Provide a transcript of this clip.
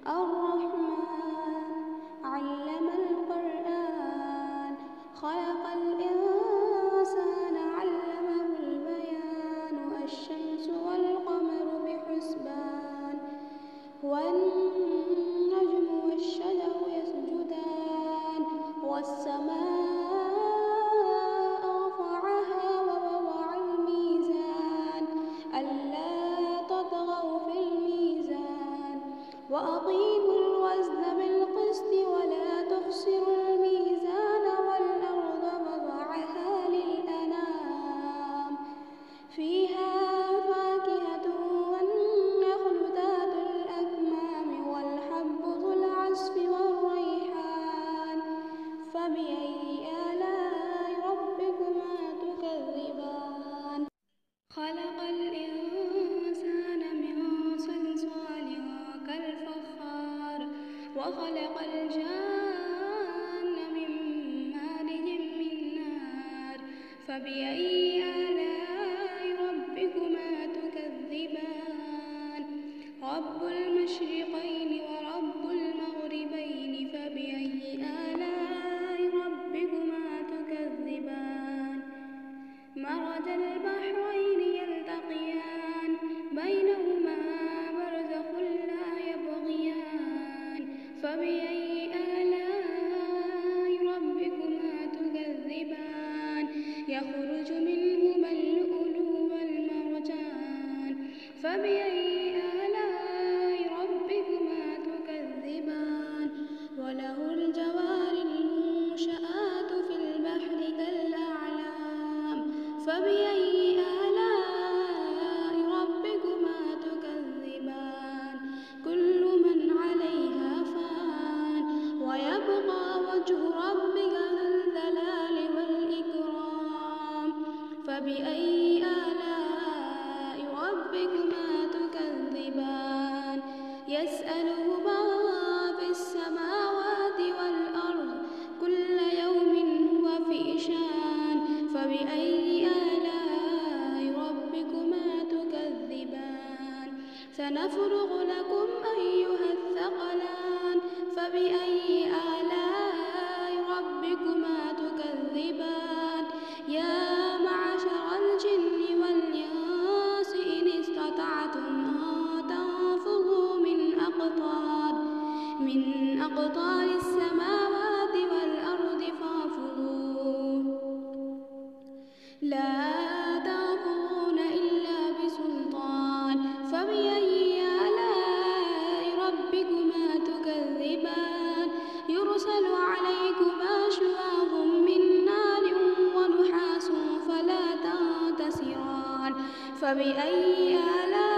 الرحمن علم القرآن خلق الإنسان علمه البيان الشمس والقمر بحسبان والنجم والشجر يسجدان والسماء رفعها ووضع الميزان ألا تطغوا في الميزان وأقيموا الوزن بالقسط ولا تخسروا الميزان والأرض وضعها للأنام فيها فاكهة والنخل ذات الأكمام والحب ذو العصف والريحان فبأي آلاء ربكما تكذبان خلق الإنسان من صلصال كالفخار وخلق الجان من مارج من نار فبأي آلاء ربكما تكذبان رب المشرقين ورب المغربين فبأي آلاء ربكما تكذبان مرج البحرين يلتقيان بينهما برزخ لا يبغيان فبأي آلاء ربكما تكذبان يخرج منهما اللؤلؤ والمرجان فبأي آلاء ربكما تكذبان وله الجوار المنشآت في البحر كالأعلام فبأي آلاء ربكما تكذبان كل من عليها فان ويبقى وجه ربك ذو الجلال والإكرام فبأي آلاء ربكما تكذبان يسأله من في السماوات والأرض كل يوم هو في شان فبأي آلاء ربكما تكذبان سنفرغ لكم أيها الثقلان فبأي آلاء ربكما تكذبان يا معشر الجن والإنس إن استطعتم أن تنفذوا من أقطار السماوات والأرض فانفذوا لا تنفذون إلا بسلطان فبأي آلاء ربكما تكذبان يرسل عليكما شواظ من نار ونحاس فلا تنتصران فبأي آلاء